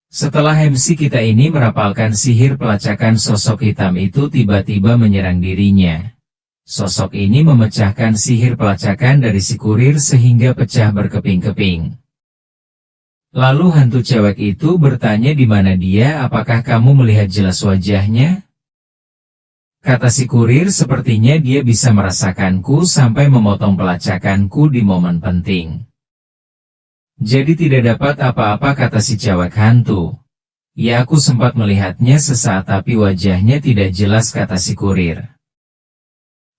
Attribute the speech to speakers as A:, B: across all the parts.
A: Setelah MC kita ini merapalkan sihir pelacakan, sosok hitam itu tiba-tiba menyerang dirinya. Sosok ini memecahkan sihir pelacakan dari si kurir sehingga pecah berkeping-keping. Lalu hantu cewek itu bertanya di mana dia, apakah kamu melihat jelas wajahnya? Kata si kurir, sepertinya dia bisa merasakanku sampai memotong pelacakanku di momen penting. Jadi tidak dapat apa-apa, kata si cewek hantu. Ya, aku sempat melihatnya sesaat tapi wajahnya tidak jelas, kata si kurir.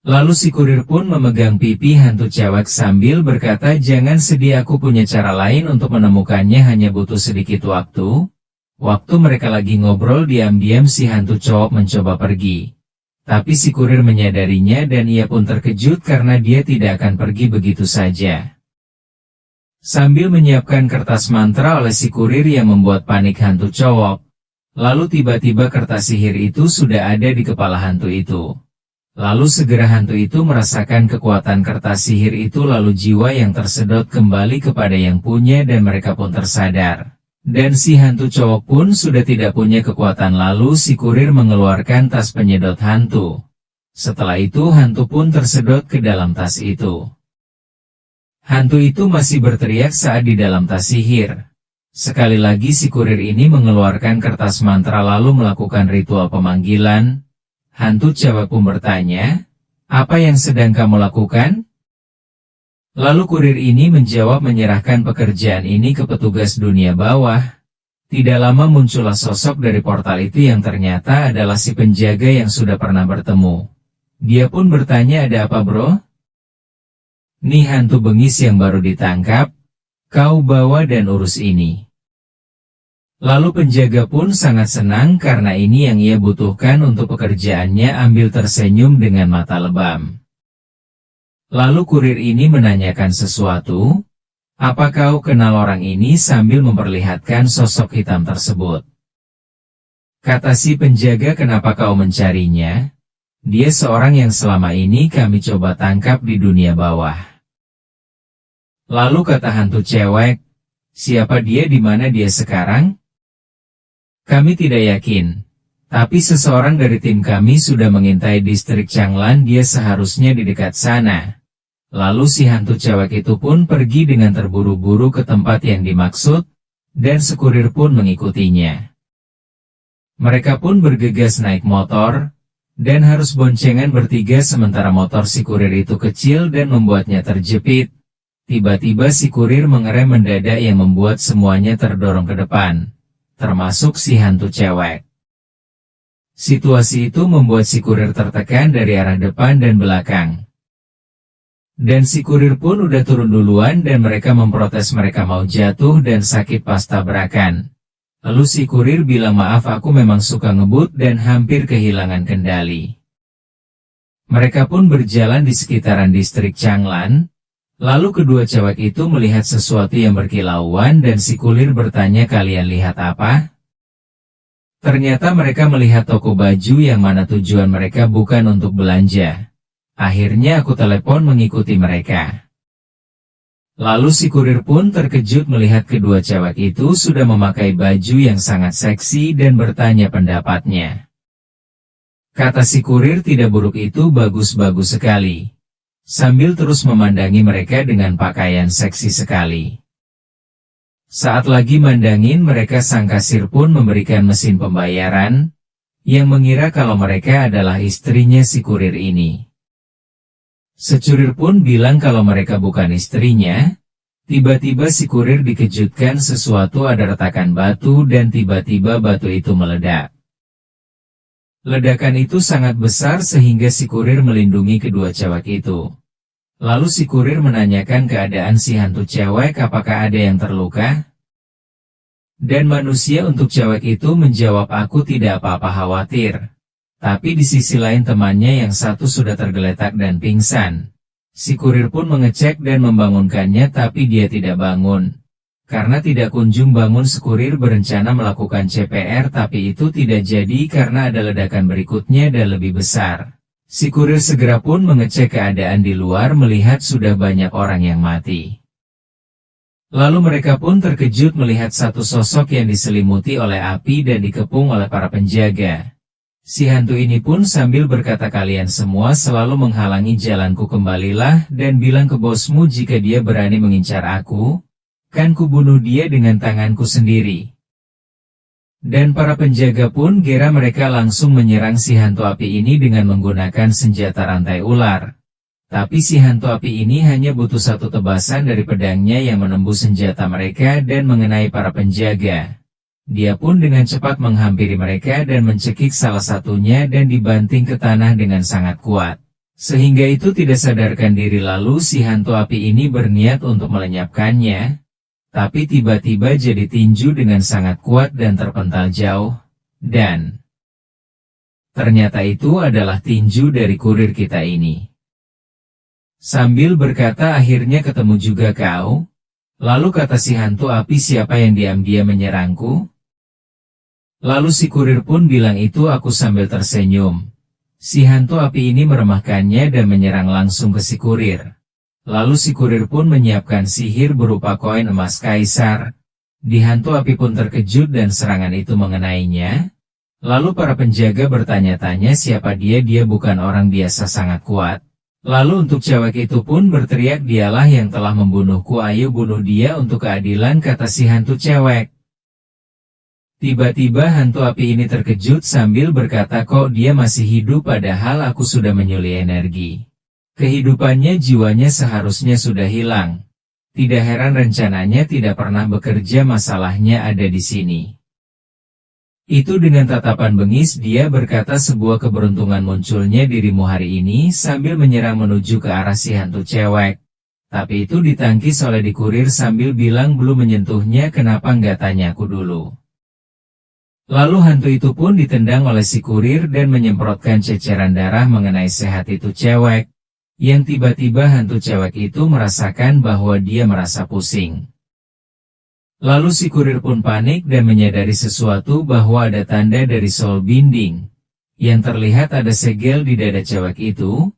A: Lalu si kurir pun memegang pipi hantu cewek sambil berkata, jangan sedih, aku punya cara lain untuk menemukannya, hanya butuh sedikit waktu. Waktu mereka lagi ngobrol, diam-diam si hantu cowok mencoba pergi. Tapi si kurir menyadarinya dan ia pun terkejut karena dia tidak akan pergi begitu saja. Sambil menyiapkan kertas mantra oleh si kurir yang membuat panik hantu cowok. Lalu tiba-tiba kertas sihir itu sudah ada di kepala hantu itu. Lalu segera hantu itu merasakan kekuatan kertas sihir itu, lalu jiwa yang tersedot kembali kepada yang punya dan mereka pun tersadar. Dan si hantu cowok pun sudah tidak punya kekuatan. Lalu si kurir mengeluarkan tas penyedot hantu. Setelah itu hantu pun tersedot ke dalam tas itu. Hantu itu masih berteriak saat di dalam tas sihir. Sekali lagi si kurir ini mengeluarkan kertas mantra lalu melakukan ritual pemanggilan. Hantu cewek pun bertanya, apa yang sedang kamu lakukan? Lalu kurir ini menjawab, menyerahkan pekerjaan ini ke petugas dunia bawah. Tidak lama muncullah sosok dari portal itu yang ternyata adalah si penjaga yang sudah pernah bertemu. Dia pun bertanya, ada apa bro? Nih hantu bengis yang baru ditangkap, kau bawa dan urus ini. Lalu penjaga pun sangat senang karena ini yang ia butuhkan untuk pekerjaannya, ambil tersenyum dengan mata lebam. Lalu kurir ini menanyakan sesuatu, apa kau kenal orang ini, sambil memperlihatkan sosok hitam tersebut. Kata si penjaga, kenapa kau mencarinya? Dia seorang yang selama ini kami coba tangkap di dunia bawah. Lalu kata hantu cewek, siapa dia, di mana dia sekarang? Kami tidak yakin, tapi seseorang dari tim kami sudah mengintai distrik Changlan, dia seharusnya di dekat sana. Lalu si hantu cewek itu pun pergi dengan terburu-buru ke tempat yang dimaksud, dan sekurir pun mengikutinya. Mereka pun bergegas naik motor, dan harus boncengan bertiga sementara motor si kurir itu kecil dan membuatnya terjepit. Tiba-tiba si kurir mengerem mendadak yang membuat semuanya terdorong ke depan, termasuk si hantu cewek. Situasi itu membuat si kurir tertekan dari arah depan dan belakang. Dan si kurir pun udah turun duluan dan mereka memprotes mereka mau jatuh dan sakit pas tabrakan. Lalu si kurir bilang, maaf aku memang suka ngebut dan hampir kehilangan kendali. Mereka pun berjalan di sekitaran distrik Changlan. Lalu kedua cewek itu melihat sesuatu yang berkilauan dan si kurir bertanya, kalian lihat apa? Ternyata mereka melihat toko baju yang mana tujuan mereka bukan untuk belanja. Akhirnya aku telepon mengikuti mereka. Lalu si kurir pun terkejut melihat kedua cewek itu sudah memakai baju yang sangat seksi dan bertanya pendapatnya. Kata si kurir, tidak buruk, itu bagus-bagus sekali. Sambil terus memandangi mereka dengan pakaian seksi sekali. Saat lagi mandangin mereka, sang kasir pun memberikan mesin pembayaran, yang mengira kalau mereka adalah istrinya si kurir ini. Securir pun bilang kalau mereka bukan istrinya. Tiba-tiba si kurir dikejutkan sesuatu, ada retakan batu dan tiba-tiba batu itu meledak. Ledakan itu sangat besar sehingga si kurir melindungi kedua cewek itu. Lalu si kurir menanyakan keadaan si hantu cewek, apakah ada yang terluka? Dan manusia untuk cewek itu menjawab, aku tidak apa-apa, khawatir. Tapi di sisi lain temannya yang satu sudah tergeletak dan pingsan. Si kurir pun mengecek dan membangunkannya tapi dia tidak bangun. Karena tidak kunjung bangun, sekurir berencana melakukan CPR tapi itu tidak jadi karena ada ledakan berikutnya dan lebih besar. Si kurir segera pun mengecek keadaan di luar, melihat sudah banyak orang yang mati. Lalu mereka pun terkejut melihat satu sosok yang diselimuti oleh api dan dikepung oleh para penjaga. Si hantu ini pun sambil berkata, kalian semua selalu menghalangi jalanku, kembalilah dan bilang ke bosmu jika dia berani mengincar aku, kan kubunuh dia dengan tanganku sendiri. Dan para penjaga pun gera, mereka langsung menyerang si hantu api ini dengan menggunakan senjata rantai ular. Tapi si hantu api ini hanya butuh satu tebasan dari pedangnya yang menembus senjata mereka dan mengenai para penjaga. Dia pun dengan cepat menghampiri mereka dan mencekik salah satunya dan dibanting ke tanah dengan sangat kuat. Sehingga itu tidak sadarkan diri, lalu si hantu api ini berniat untuk melenyapkannya. Tapi tiba-tiba jadi tinju dengan sangat kuat dan terpental jauh, dan ternyata itu adalah tinju dari kurir kita ini. Sambil berkata, akhirnya ketemu juga kau. Lalu kata si hantu api, siapa yang diam-diam menyerangku? Lalu si kurir pun bilang, itu aku, sambil tersenyum. Si hantu api ini meremahkannya dan menyerang langsung ke si kurir. Lalu si kurir pun menyiapkan sihir berupa koin emas kaisar. Di hantu api pun terkejut dan serangan itu mengenainya. Lalu para penjaga bertanya-tanya siapa dia bukan orang biasa, sangat kuat. Lalu untuk cewek itu pun berteriak, dialah yang telah membunuhku, ayo bunuh dia untuk keadilan, kata si hantu cewek. Tiba-tiba hantu api ini terkejut sambil berkata, kok dia masih hidup padahal aku sudah menyuli energi. Kehidupannya, jiwanya seharusnya sudah hilang. Tidak heran rencananya tidak pernah bekerja, masalahnya ada di sini. Itu dengan tatapan bengis dia berkata, sebuah keberuntungan munculnya dirimu hari ini, sambil menyerang menuju ke arah si hantu cewek. Tapi itu ditangkis oleh di kurir sambil bilang, belum menyentuhnya, kenapa nggak tanya aku dulu. Lalu hantu itu pun ditendang oleh si kurir dan menyemprotkan ceceran darah mengenai sehat itu cewek. Yang tiba-tiba hantu cewek itu merasakan bahwa dia merasa pusing. Lalu si kurir pun panik dan menyadari sesuatu, bahwa ada tanda dari soul binding. Yang terlihat ada segel di dada cewek itu.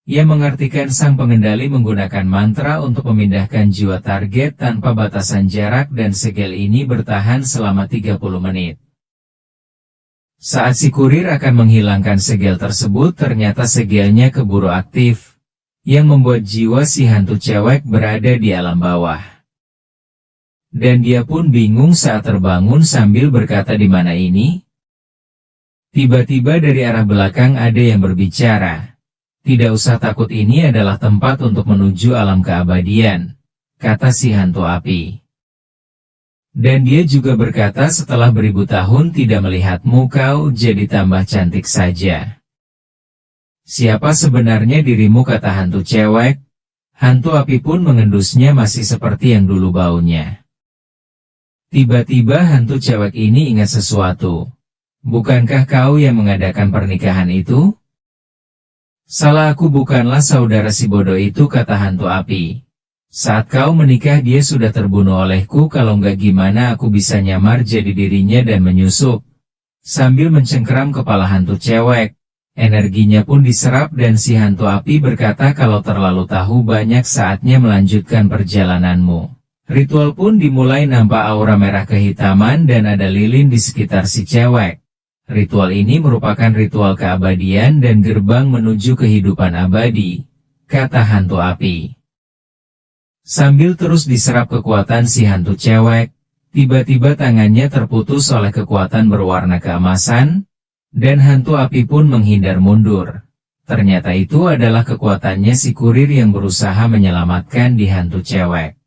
A: Ia mengartikan sang pengendali menggunakan mantra untuk memindahkan jiwa target tanpa batasan jarak, dan segel ini bertahan selama 30 menit. Saat si kurir akan menghilangkan segel tersebut, ternyata segelnya keburu aktif. Yang membuat jiwa si hantu cewek berada di alam bawah. Dan dia pun bingung saat terbangun sambil berkata, di mana ini? Tiba-tiba dari arah belakang ada yang berbicara. Tidak usah takut, ini adalah tempat untuk menuju alam keabadian, kata si hantu api. Dan dia juga berkata, setelah beribu tahun tidak melihatmu, kau jadi tambah cantik saja. Siapa sebenarnya dirimu, kata hantu cewek. Hantu api pun mengendusnya masih seperti yang dulu baunya. Tiba-tiba hantu cewek ini ingat sesuatu. Bukankah kau yang mengadakan pernikahan itu? Salah, aku bukanlah saudara si bodoh itu, kata hantu api. Saat kau menikah dia sudah terbunuh olehku, kalau nggak gimana aku bisa nyamar jadi dirinya dan menyusup. Sambil mencengkeram kepala hantu cewek. Energinya pun diserap dan si hantu api berkata, kalau terlalu tahu banyak, saatnya melanjutkan perjalananmu. Ritual pun dimulai, nampak aura merah kehitaman dan ada lilin di sekitar si cewek. Ritual ini merupakan ritual keabadian dan gerbang menuju kehidupan abadi, kata hantu api. Sambil terus diserap kekuatan si hantu cewek, tiba-tiba tangannya terputus oleh kekuatan berwarna keemasan, dan hantu api pun menghindar mundur. Ternyata itu adalah kekuatannya si kurir yang berusaha menyelamatkan di hantu cewek.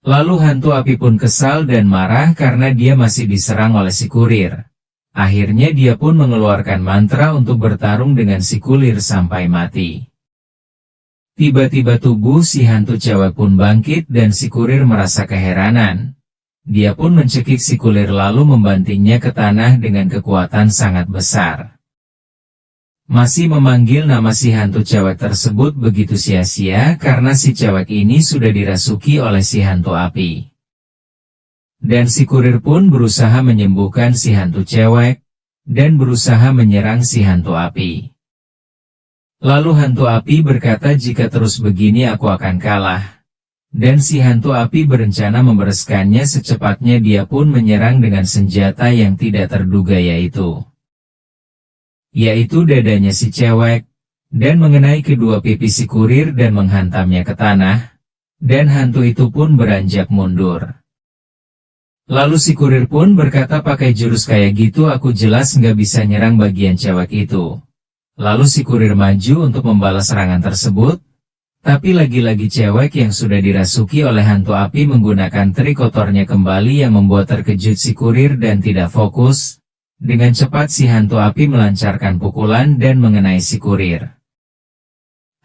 A: Lalu hantu api pun kesal dan marah karena dia masih diserang oleh si kurir. Akhirnya dia pun mengeluarkan mantra untuk bertarung dengan si kurir sampai mati. Tiba-tiba tubuh si hantu cewek pun bangkit dan si kurir merasa keheranan. Dia pun mencekik si kulir lalu membantingnya ke tanah dengan kekuatan sangat besar. Masih memanggil nama si hantu cewek tersebut begitu sia-sia karena si cewek ini sudah dirasuki oleh si hantu api. Dan si kurir pun berusaha menyembuhkan si hantu cewek, dan berusaha menyerang si hantu api. Lalu hantu api berkata, jika terus begini aku akan kalah. Dan si hantu api berencana membereskannya secepatnya. Dia pun menyerang dengan senjata yang tidak terduga yaitu dadanya si cewek, dan mengenai kedua pipi si kurir dan menghantamnya ke tanah, dan hantu itu pun beranjak mundur. Lalu si kurir pun berkata, pakai jurus kayak gitu aku jelas nggak bisa nyerang bagian cewek itu. Lalu si kurir maju untuk membalas serangan tersebut, tapi lagi-lagi cewek yang sudah dirasuki oleh hantu api menggunakan trik kotornya kembali yang membuat terkejut si kurir dan tidak fokus. Dengan cepat si hantu api melancarkan pukulan dan mengenai si kurir.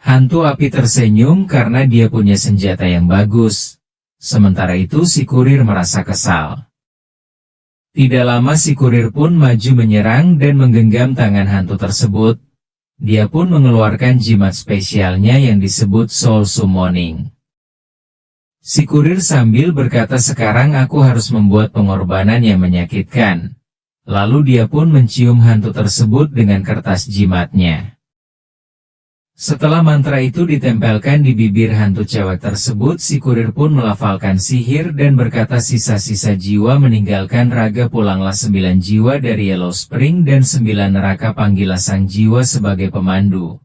A: Hantu api tersenyum karena dia punya senjata yang bagus. Sementara itu si kurir merasa kesal. Tidak lama si kurir pun maju menyerang dan menggenggam tangan hantu tersebut. Dia pun mengeluarkan jimat spesialnya yang disebut Soul Summoning. Si kurir sambil berkata, sekarang aku harus membuat pengorbanan yang menyakitkan. Lalu dia pun mencium hantu tersebut dengan kertas jimatnya. Setelah mantra itu ditempelkan di bibir hantu cewek tersebut, si kurir pun melafalkan sihir dan berkata, sisa-sisa jiwa meninggalkan raga, pulanglah 9 jiwa dari Yellow Spring dan 9 neraka, panggillah sang jiwa sebagai pemandu.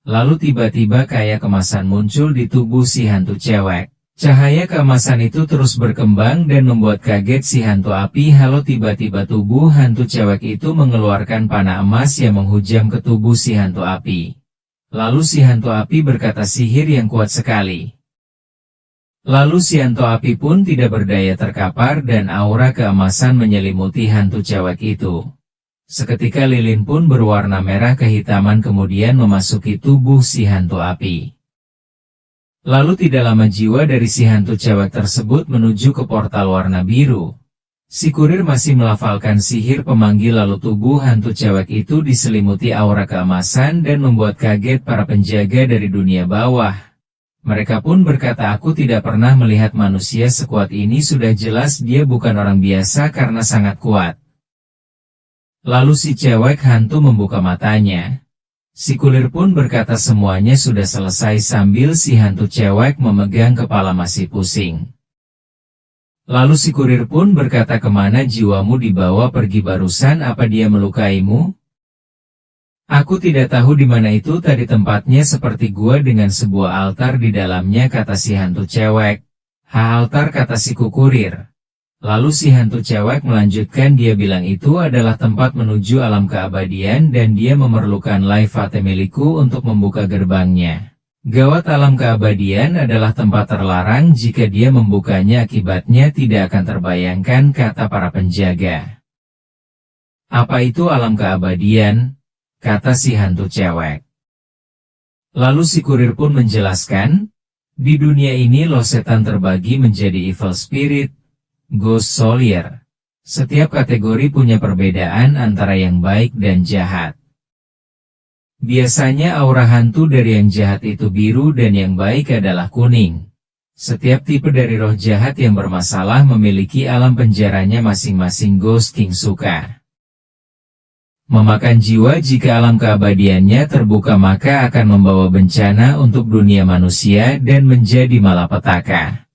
A: Lalu tiba-tiba kayak kemasan muncul di tubuh si hantu cewek. Cahaya keemasan itu terus berkembang dan membuat kaget si hantu api. Halo, tiba-tiba tubuh hantu cewek itu mengeluarkan panah emas yang menghujam ke tubuh si hantu api. Lalu si hantu api berkata, sihir yang kuat sekali. Lalu si hantu api pun tidak berdaya terkapar dan aura keemasan menyelimuti hantu cewek itu. Seketika lilin pun berwarna merah kehitaman kemudian memasuki tubuh si hantu api. Lalu tidak lama jiwa dari si hantu cewek tersebut menuju ke portal warna biru. Si kurir masih melafalkan sihir pemanggil, lalu tubuh hantu cewek itu diselimuti aura keemasan dan membuat kaget para penjaga dari dunia bawah. Mereka pun berkata, aku tidak pernah melihat manusia sekuat ini, sudah jelas dia bukan orang biasa karena sangat kuat. Lalu si cewek hantu membuka matanya. Si kulir pun berkata, semuanya sudah selesai, sambil si hantu cewek memegang kepala masih pusing. Lalu si kurir pun berkata, kemana jiwamu dibawa pergi barusan, apa dia melukaimu? Aku tidak tahu di mana itu tadi, tempatnya seperti gua dengan sebuah altar di dalamnya, kata si hantu cewek. Altar, kata si kurir. Lalu si hantu cewek melanjutkan, dia bilang itu adalah tempat menuju alam keabadian dan dia memerlukan Laifate milikku untuk membuka gerbangnya. Gawat, alam keabadian adalah tempat terlarang, jika dia membukanya akibatnya tidak akan terbayangkan, kata para penjaga. Apa itu alam keabadian? Kata si hantu cewek. Lalu si kurir pun menjelaskan, di dunia ini loh setan terbagi menjadi evil spirit, ghost soulier. Setiap kategori punya perbedaan antara yang baik dan jahat. Biasanya aura hantu dari yang jahat itu biru dan yang baik adalah kuning. Setiap tipe dari roh jahat yang bermasalah memiliki alam penjaranya masing-masing. Ghost King suka memakan jiwa. Jika alam keabadiannya terbuka maka akan membawa bencana untuk dunia manusia dan menjadi malapetaka.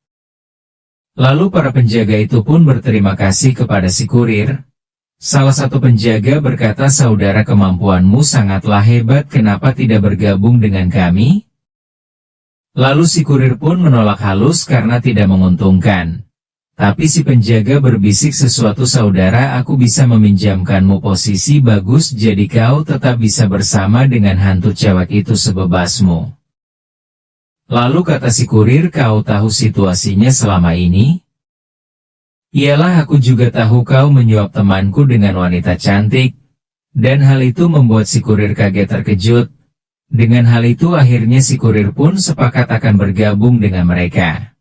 A: Lalu para penjaga itu pun berterima kasih kepada si kurir. Salah satu penjaga berkata, saudara, kemampuanmu sangatlah hebat, kenapa tidak bergabung dengan kami? Lalu si kurir pun menolak halus karena tidak menguntungkan. Tapi si penjaga berbisik sesuatu, saudara, aku bisa meminjamkanmu posisi bagus, jadi kau tetap bisa bersama dengan hantu cewek itu sebebasmu. Lalu kata si kurir, kau tahu situasinya selama ini? Iyalah, aku juga tahu kau menyuap temanku dengan wanita cantik. Dan hal itu membuat si kurir kaget terkejut. Dengan hal itu akhirnya si kurir pun sepakat akan bergabung dengan mereka.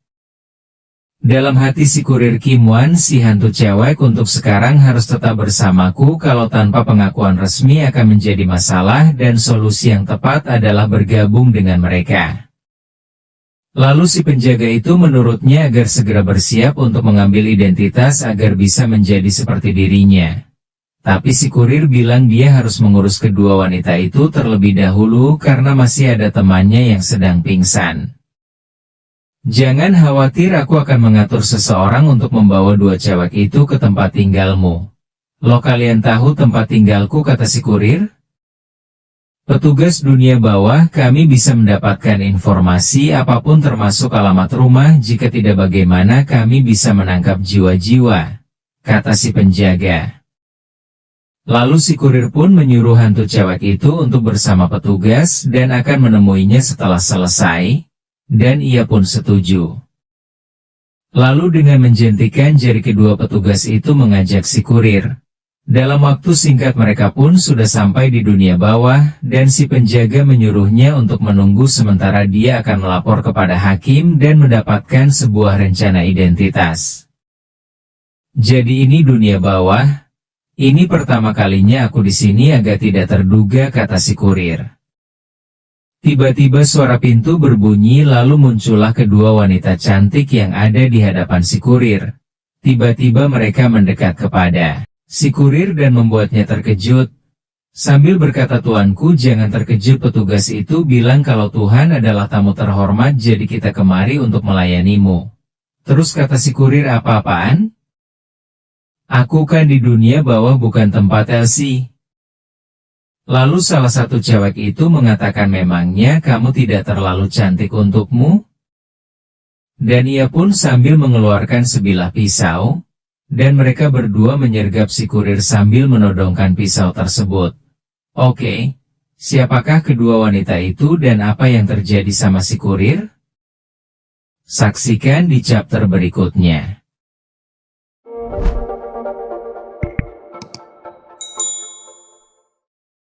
A: Dalam hati si kurir Kimwan, si hantu cewek untuk sekarang harus tetap bersamaku, kalau tanpa pengakuan resmi akan menjadi masalah dan solusi yang tepat adalah bergabung dengan mereka. Lalu si penjaga itu menurutnya agar segera bersiap untuk mengambil identitas agar bisa menjadi seperti dirinya. Tapi si kurir bilang dia harus mengurus kedua wanita itu terlebih dahulu karena masih ada temannya yang sedang pingsan. Jangan khawatir, aku akan mengatur seseorang untuk membawa dua cewek itu ke tempat tinggalmu. Lo kalian tahu tempat tinggalku, kata si kurir? Petugas dunia bawah, kami bisa mendapatkan informasi apapun termasuk alamat rumah, jika tidak bagaimana kami bisa menangkap jiwa-jiwa, kata si penjaga. Lalu si kurir pun menyuruh hantu cewek itu untuk bersama petugas dan akan menemuinya setelah selesai, dan ia pun setuju. Lalu dengan menjentikan jari kedua petugas itu mengajak si kurir. Dalam waktu singkat mereka pun sudah sampai di dunia bawah, dan si penjaga menyuruhnya untuk menunggu sementara dia akan melapor kepada hakim dan mendapatkan sebuah rencana identitas. Jadi ini dunia bawah. Ini pertama kalinya aku di sini, agak tidak terduga, kata si kurir. Tiba-tiba suara pintu berbunyi, lalu muncullah kedua wanita cantik yang ada di hadapan si kurir. Tiba-tiba mereka mendekat kepada si kurir dan membuatnya terkejut. Sambil berkata, "Tuanku, jangan terkejut, petugas itu bilang kalau Tuhan adalah tamu terhormat, jadi kita kemari untuk melayanimu." Terus kata si kurir, "Apa-apaan? Aku kan di dunia bawah, bukan tempat Elsie." Lalu salah satu cewek itu mengatakan, "Memangnya kamu tidak terlalu cantik untukmu?" Dan ia pun sambil mengeluarkan sebilah pisau, dan mereka berdua menyergap si kurir sambil menodongkan pisau tersebut. Oke, siapakah kedua wanita itu dan apa yang terjadi sama si kurir? Saksikan di chapter berikutnya.